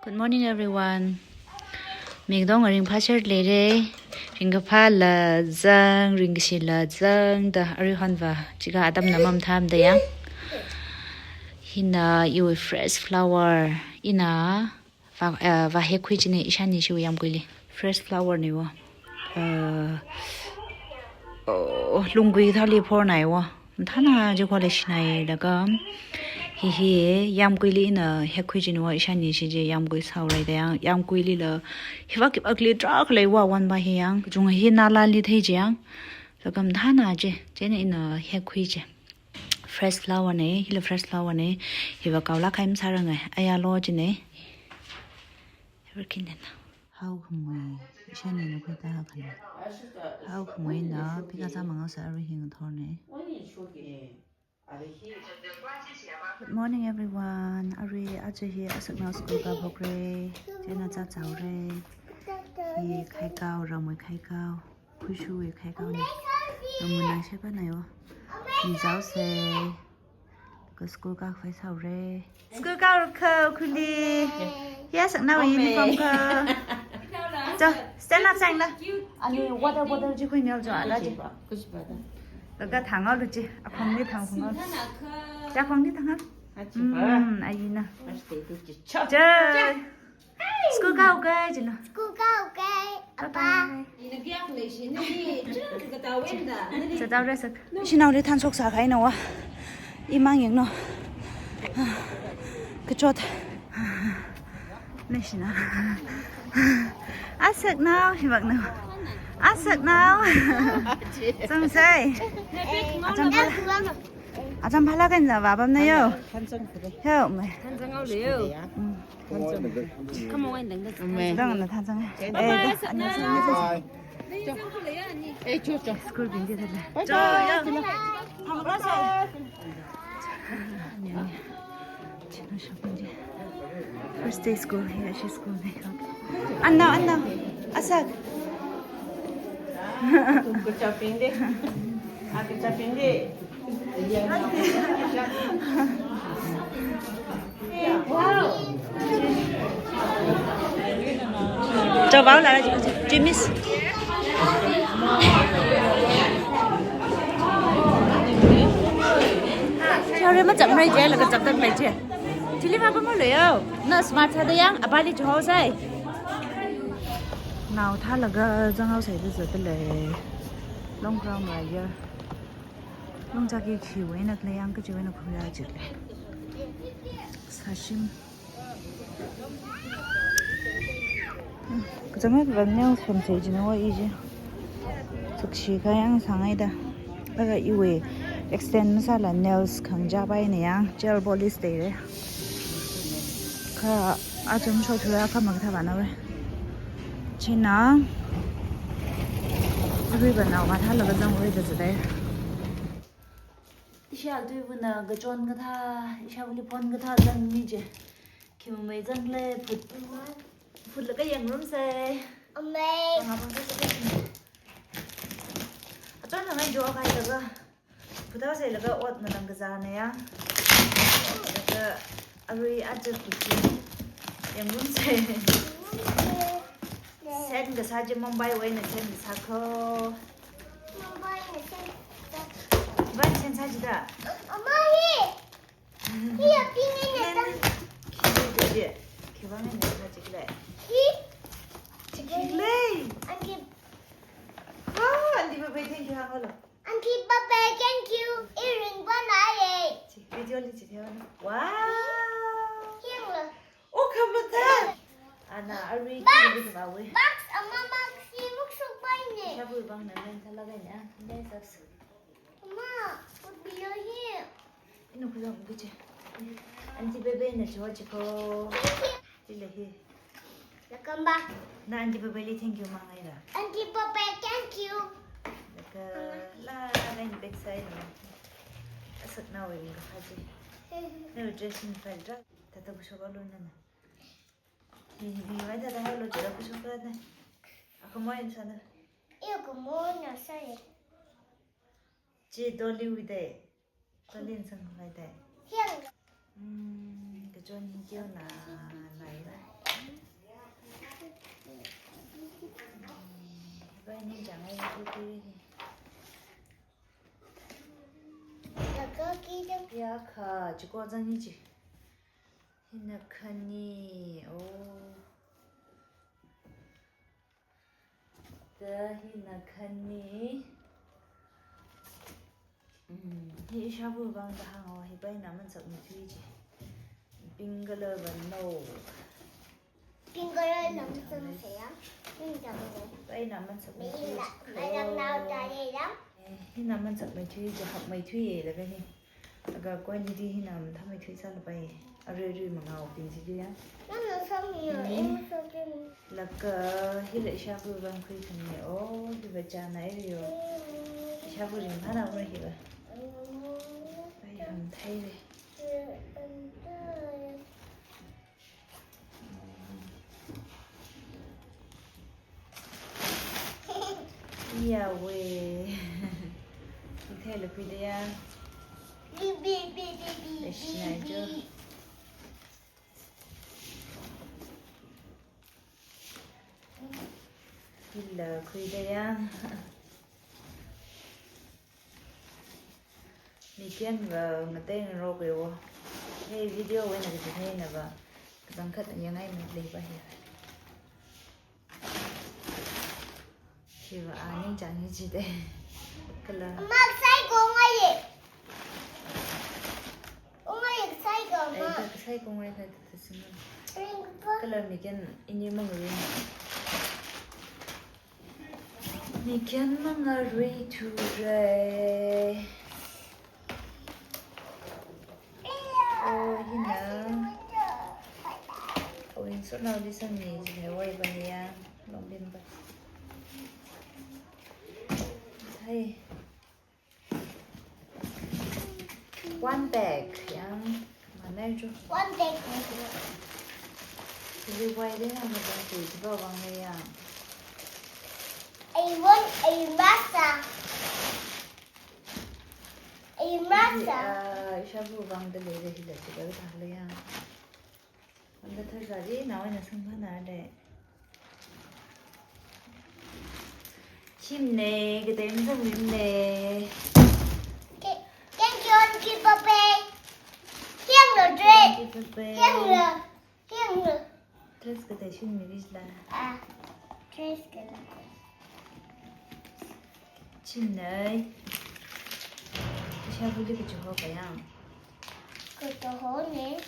Good morning, everyone. Mình đang ở ring phát shirt lấy đây. Ring cái phát là zang, ring cái xì là zang. Da, ở hòn và chỉ có Adam nằm mầm tham đấy á. Hina yêu fresh flower. Ina và hết quý chị này ishan ni siêu yam quý fresh flower này wa. Lung quý thao li por này wa. Thana jo college này là cái hi yam quý li na hết quý chị này ishan ni si je yam quý sau rồi đấy yam quý li là hi vak ugly dark lấy wa one by hiang. Chung hi na la li thấy giang. Là cái thana je này na hết quý je. Fresh flower này, hi là fresh flower này, hi vào cầu lá khai mắm sao rồi, ai alo chứ này, hi kinh nè, hao không mày, xem này nó có ta hao không, hao không mày đó, bây giờ mang ở sao rồi hiện thor này. Good morning everyone, Ari, aje hi asuk na school ka bokre, chena cha chau re, hi khai cao rồi mới khai cao, phui chui khai cao này, rồi mình đang xếp cái này ô. Mình giáo sẽ có school cao phải sao re school cao cơคุณดี yes now uniform cơ cho stand up sang đó 아니 what 지고 있냐 저 알아지 내가 당할 그지 아 광리 당 광할 자 광리 당할 아이나 저 school cao cơ chứ nào School cao okay, Papa. giờ tao ra sức xin nào đi than sốc xả khai nào im mang những nó cái chốt này xin nào sức nào thì bận nào sức nào xong say 좀 팔라겠나 와봤네요. 혀, 뭐. 탄성하래요. 카모가 있는 거. 그러면 탄성해. 안녕하세요. 에이, 좋죠. 스쿨 빈디들. 저요. 안녕. First day school here. She's school makeup. 안 나와. 아삭. 그 잡힌데. 그 잡힌데. cho báo lại Jimmy cho nên mà chậm này chứ là cái chậm tân này chứ chỉ lý mà có mới liệu nó smart thế đấy à ba đi chỗ hậu sai nào thà là cái trong hậu sai bây giờ cái này long ground này giờ long 자기 기회에 나클레양 그 지원을 보여야지 사심 그 정말 그냥 섬세지는 거 이제 즉시 그냥 상하이다 내가 이외 extend 살아 nails 강자바이네야 gel polish 되래 그 아좀 쇼트야 가면 다 많아 왜 지나 우리가 나와 달라가 좀 오래돼 Isha tôi vừa nè cái chôn cái tha Isha vừa phun cái tha dân như vậy khi mà mấy dân lên phụt là cái dạng lắm xe Amazing. chôn là ngay chỗ cái là phụt đó sẽ là cái ớt mà đang cái giá này á cái ari ăn được cái dạng lắm xe sen cái sa trên Mumbai vậy nè sen cái sa khô Vâng, sen sa gì đó 엄마 히 빙이네. 키를 기방에 내가 찍래 찍래 안기 안디 바바이 땡큐 하걸로 안기 빠빠 땡큐 이ring 바나예. 비디오 리지 대원 와우 히응러. 오 감사합니다 아나 알리 키를 봐왜 박스 엄마 박스 목속 바이네. 샤브 방 나는 살라가냐 네 섭스 엄마 옷 빌려 히. 이놈 그럼 그지 안디 베베는 좋아지고 딜레히 잠깐 봐. 나 안디 베베리 땡큐 망아이라 안기 빠빠 땡큐. 그 라라인 백사이드 아삭 나와 이거 하지 내 드레싱 팔자 다다 부셔가로는 이거 다다 하러 들어 부셔가다 아까 뭐 인사나 이거 뭐냐 사이. 지 돌리우데 돌린 상가이데 히응. 그 존이 기어나 나이라 야, 카, 지고 장이지. 히나 칸이, 오. 다 히나 칸이. 히 샤부 방다 항어 히바이 남은 석 미트이지. 빙글러 번노. 빙그를 넘으세요. 빙자고. 바이 남은 석 미트이지. 미나 가장 나오다리랑. 히 남은 석 미트이지. 합 미트이에 라가니. 아가 관리디 히 남 탐이 트이살 바이. 아르르 망아오 빙지디야. 나는 성이요. 이모 속에는. 라까 히레 샤부 방 크리스니. 오, 히바 자나이요. 샤부린 하나 오늘 히바. 바이 함 타이레. 이야 왜 이태를 그대야 비비비비비. 일러 그대야 미견 vào mà tên là Robio hay video bên này thì thấy là vào bằng cách như ngay mình đi vào thì vào anh chẳng như gì đấy cái là 엄마 사이고 엄마이. 엄마이 사이고 ấy 엄마. cái say công ấy thật thật sự 그리고 cái là mi견 ini mengeri mi견 mengeri tu re hina ôi số nào đi sang nghỉ thì phải quay vào nhà lòng đêm vậy thấy one bag yang mà nay chú 원대. thì đi quay đến là một lần chỉ vào bằng này à A1, A massa. A massa. 샤브 방들 내려 hilda chỉ có thằng lấy à 근데 thời gian nào là xong hết nào để chim nè cái tên xong chim nè Thank you, Kipape. Hiang rồi Dre. Hiang rồi. Hiang rồi. Tres cái tên chim nè là À, Trace cái này. chim nè 샤브 đi cái chỗ phải không 그것도 호네.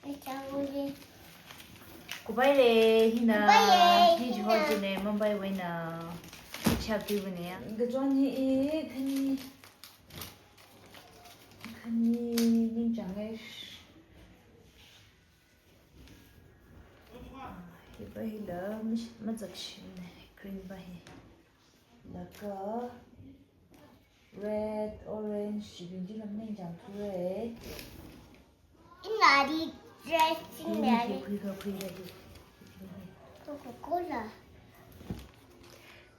이장우리. 고바이 레 히나 고바이, 히 히나. 저지네 მომ바이 왜나 샵디브네야 그 존이 칸니 닝장에 히바이 러 맞작시네 그린 바이 라까 red orange 지금지금 닝장 투에 이날이 드레싱 메리. 그이가 코카콜라.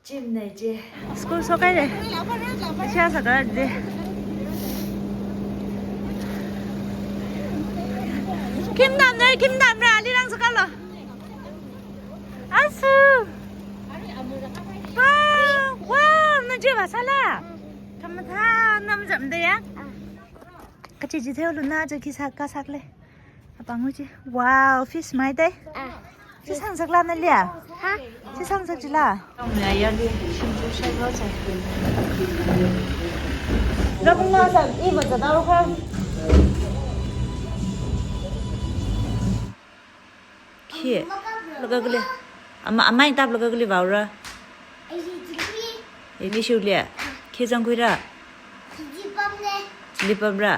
chim này chị school số cái này xe sao cái gì Kim Nam ra đi đang số cái lo asu wow nó chưa vào sao là thầm tha năm dặm đây á cái chị theo luôn na cho khi sao cá sạc lên bằng chứ wow fish mai đây chứ sang sạc lan này liền 하? 세상 사지라. 여기 신주 쉐거자. 여러분 나서 이번에 나로 가. 키. लगा गले. अम्मा इताब लगा गले बावरा. 이지집이 एबी शिवलिया. केजang कोइरा. 지지밤네. लिपब्रा.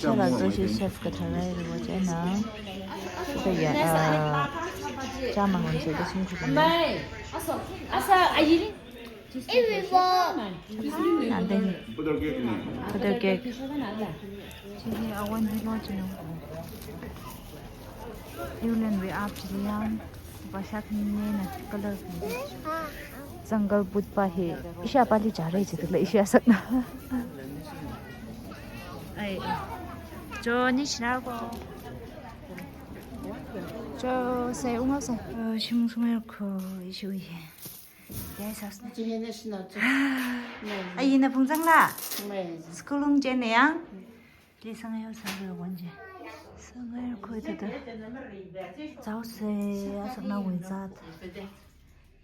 चला तो शेफ का थाला है वो चेना. तो या 자망은 제가 숨기고. 아사 아이리 이리보. 안 되니. 부들게. 기사가 나가 지금 아원 해놓지는 यूलन वे आप जियां बशात ने न कलर जंगल बुत पा है ईशा पाली जा रही थी तो ईशा सकना आई जो निशना को जो से उमा से शिमुसुमे को इशू है 예사스. 지혜는 신었죠. 아이나 봉장라. 정말. 스쿨롱 제네야. 리상해요 사를 원제. 상을 코이드다. 자우세 아삭나 원자.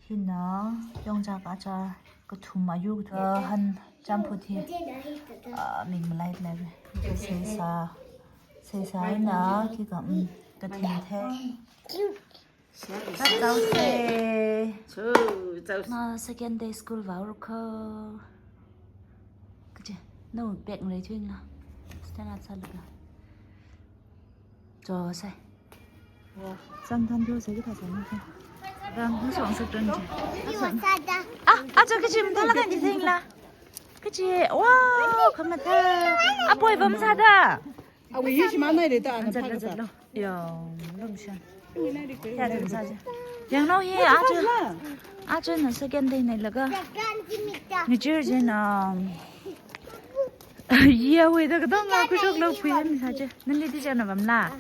히나 영자 가자 그 투마유 한 잠포티 mình lại lại cái xe nó khi cầm cái thìn thế các cháu xe nó second day school vào rồi cơ cái gì nó một bẹt người chuyên là sẽ là sao được cho xe sang thăm thôi sẽ cái thời gian này vâng nó soạn sự trơn chứ 저기 지금 달라간 지 생라 그치 와 감마타 아빠의 범사다 왜 이시 만나야 되다 안 잘라 잘라 야 넘샤 야 dem사자 양로히 아주는 세겐데 내려가 니저지나 이야위다 그동안 그쪽로 부인 사자 너네들 전화 밤라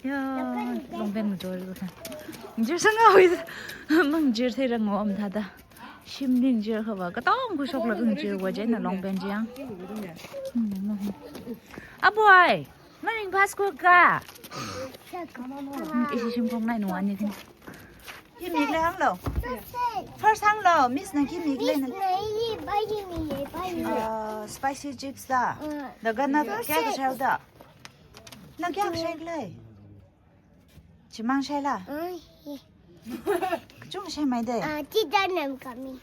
야 롱뱅 저리로 가 이제 생각하고 멍질 세랑 뭐 엄다다 심링 저 허봐 그동 그쪽로 응지 와제나 롱뱅지양 아보이 머닝 파스코가 이시 심콩 나이 노안이 그 김이 레항 로 first hang lo miss na 김이 레는 spicy chips da daga na kya ka da na kya shake le chỉ mang xe là chúng xe máy đây chị đã làm cả mình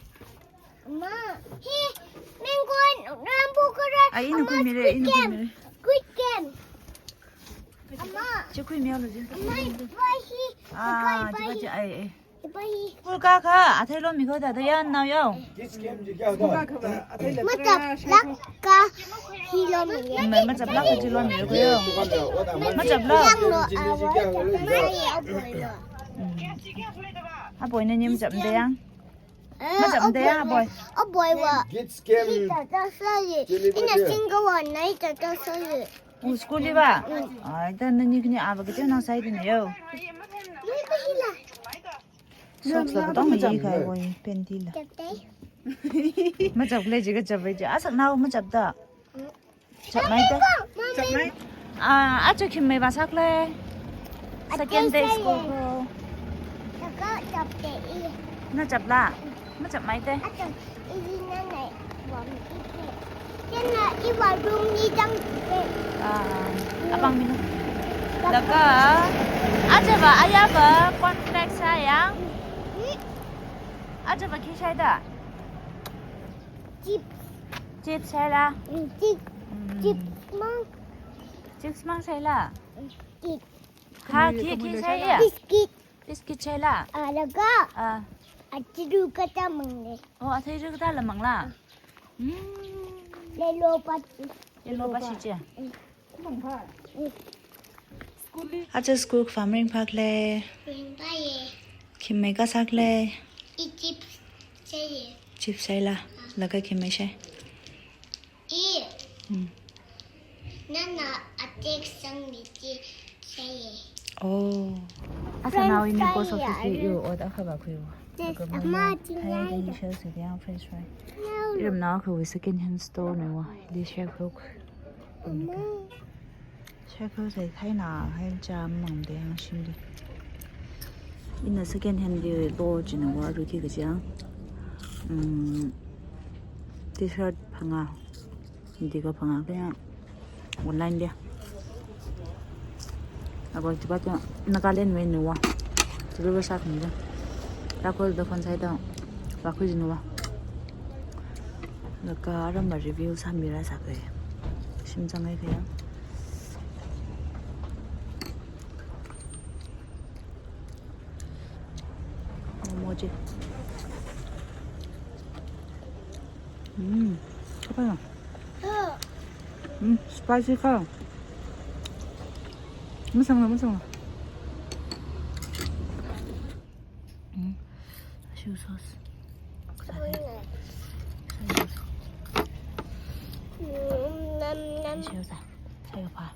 mà hi mình quên làm bộ cái đó nó quên mì đấy quick game chứ quên mèo rồi chứ chị chị ai 꿀까 가 아텔로 미거다 돼야 안 나요 mất tập lắc cả kilo mình mà chập lắc cái kilo miếng rồi mà chập lắc à bồi nên nhím chậm đấy ăn mà chậm đấy à bồi bồi vợ Kids came. 이나 싱거워 나이도 떴어요 오 스쿨이 봐 일단은 이 그냥 아버지 저 사이드네요 속서 또 뭐지 가고 펜딜라 mà chập lên chỉ cái chập vậy chứ sao nào mà chập đó chập mấy đấy chập mấy cho khi mấy bà sắc lên second day school nó chập là nó chập mấy đấy abang minum laka aja ba ayah ba contract sayang aja ba kisah dah chip saya lah chip mang saya lah ha ki saya biscuit saya lah alaga acidu kata mengne oh atai juga dah lemang lah lelo pati yellow basi je aja school farming park le kimai ka sak le chip saya chip saya lah laka kimai saya nana atek sang miti saya oh asa nào ini post office you order kha ba khuyo amma hay cái show sự yang french fry i름 nào khu second hand store này wa đi share khu share khu sẽ thấy nào hay chăm mong để ăn xin đi in second hand đi đồ chỉ là wa rồi thì cái gì t-shirt phanga đi có phanga cái online đi 아고 집에 나가lên 왜 누워 집에 사는데 라콜도 컨사이다 바꾸지 누워 내가 아름 리뷰 3미라 사게 심장에 그냥 뭐지 봐봐요 스파이시가 무성나 시우 소스 시우다 새우 봐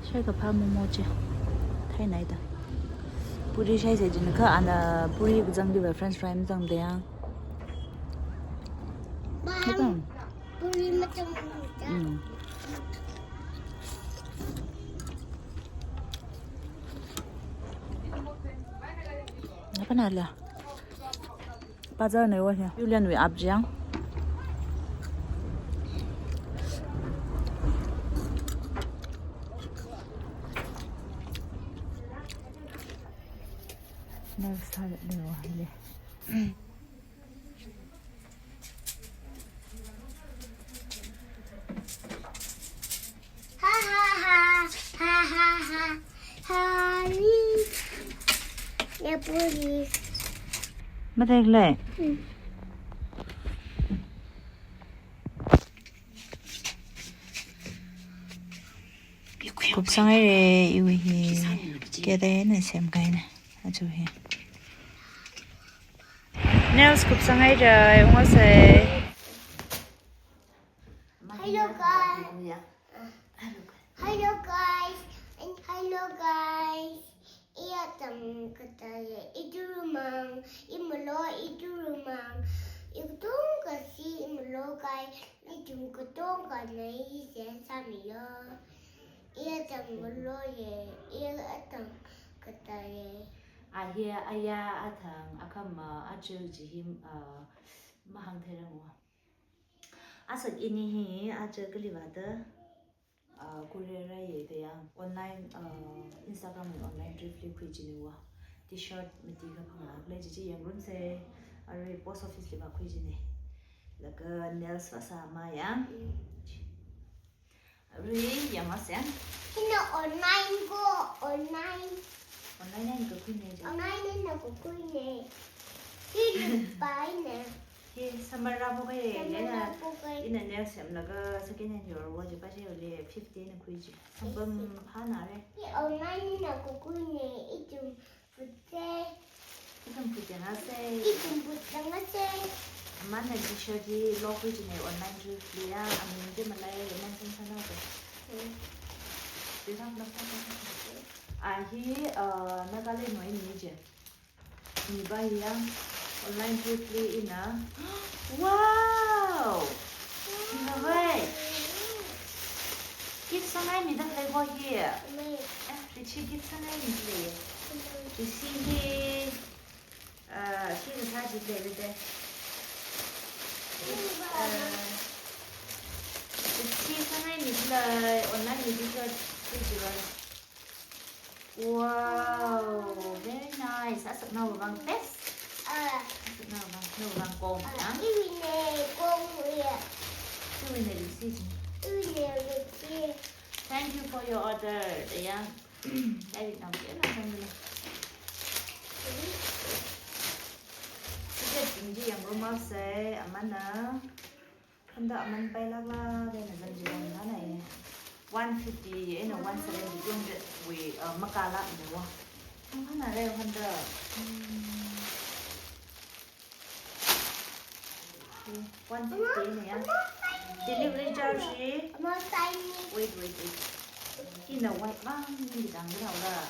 새우 봐 뭐지 타이 나이다 뿌리 샤이세 지는 그 안에 뿌리 그 정도 프렌치 프라이 정도야. 해봐. 우리 맛좀 보자. Apa nak lah? Bazar ni wah ya. Julian we abjang. Nak salad ni wah ni. Ha ha ha ha ha ha Hari Ya polis Matek le. Kupsangai re iwi hi. Kede na sem kai na. Achu hi. Nails kupsangai re ngose. Hello guys Hello guys and hello guys Iya tam katanya itu rumah imelo itu rumah itu kasi imelo guys itu ketong kana isi samilo iya tam melo ye iya tam katanya Aya atang akama achu jihim mahang therang wa. Asak ini hi achu kelibada courier ye de yang online Instagram online briefly khuijini wa t-shirt meti ka phanga le ji yang run se are post office le ba khuijini laga nails wasa ma yang ri yang asya ini online go online online ka khuine ja online na ko kuine ini paine he summer ra bo kai le na Sampai ina nails sem laga second hand your wa je pa je le 50 na khuiji sambam phana re online na kukunya itu putih ikam phutena se itu putih nasi mana t-shirt di lo khuijini online briefly ya amin de malai man san sana ko Hi nagale noi ni je ni ba ya online briefly ina wow ni vai kit sangai mi da lai ho hi ri chi kit sangai mi le ri si hi ki sa ji le de ri sangai mi le online mi t-shirt wow, very nice. Asap na bang test? Asap na bang kong yang? ini kong ya Itu ini receipt. ini receipt Thank you for your order. Yang, dari nak dia nak sambil. Kita tinggi yang rumah saya amanah. Hendak aman bayar lah. Dia nak janjian mana ini? 150 and 170 yung we makala mo. Ang kana re handa. 150 na yan. Delivery charge mau tanya wait. Ina white bang hindi dang daw la.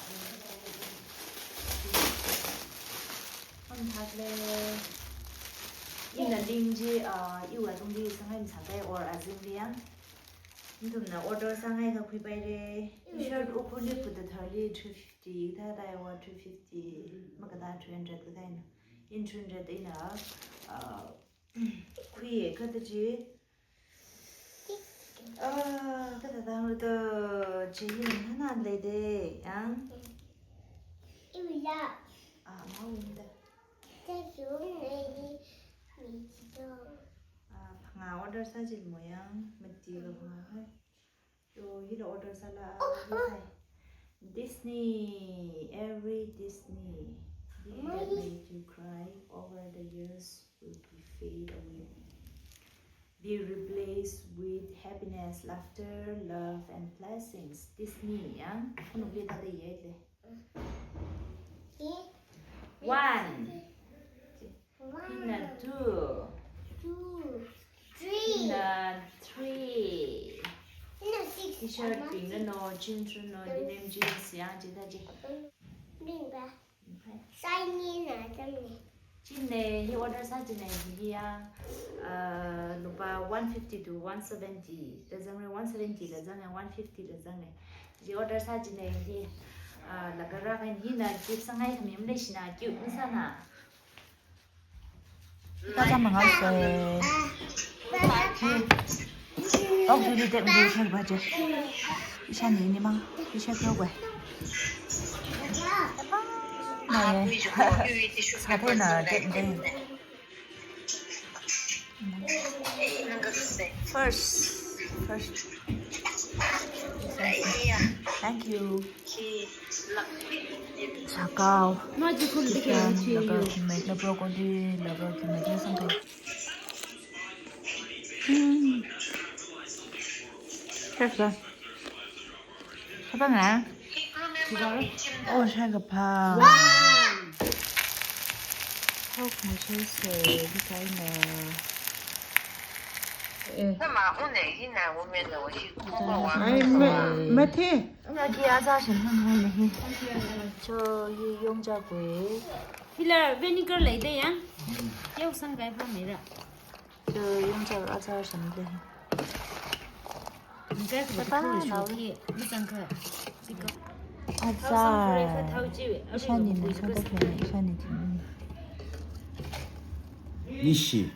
Ang hagle ina lingji iwa dong di sangai sabai or azimlian. Ndumna order sangai ka khui pai re t-shirt upuli put the 250 tha dai wa 250 makada 200 ka dai na in 200 ina khui ka ta ji ka ta da da ji yin hana le de yang ini ya ma win da saya ini itu nga order sa jil mo yang mati ka nga hai yo hila order sa la Disney every Disney that made you cry over the years will be fade away be replaced with happiness laughter love and blessings Disney yang kuno bli ta de yele 1 ina 2 2 3 ina 3 ini 6 T-shirt pink no, jeans no, denim jeans yang jadi. 明白 사인이 나잖아. 진네 이 order 사진에 이야 루바 150 to 170 대장에 170 대장에 150 대장에 이 order 사진에 이 라가라간 히나 집 상하이 하면 레시나 큐 인사나 다자 망았어요. 둘이 때문에 잘 봐줘. 이샤니 니망 이샤 겨고. 네. 사태나 때문에. First. Thank you. Sakau. Mà chỉ không biết Ikan, cái chuyện laga make na broccoli, laga make na sangkai. 됐어. 사방아. 오, 샤가파. 혹 무실세 리카이나. 아이 매티. 여기 아자신 한번에 저기 용자구이 là vinegar lấy đây á yêu sang cái phần này rồi 저 용자 아자신데 cái của tôi là gì đi sang cái 아자 thao chịu 이샤니는 선택해 이샤니 팀 니시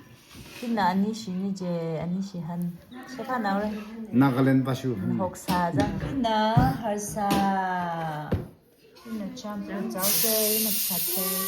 힘나 아니시 이제 아니시 한 세파 나오래 나갈랜드 바슈 혹사장 힘나 할사 힘나 참 자우세 힘나 자체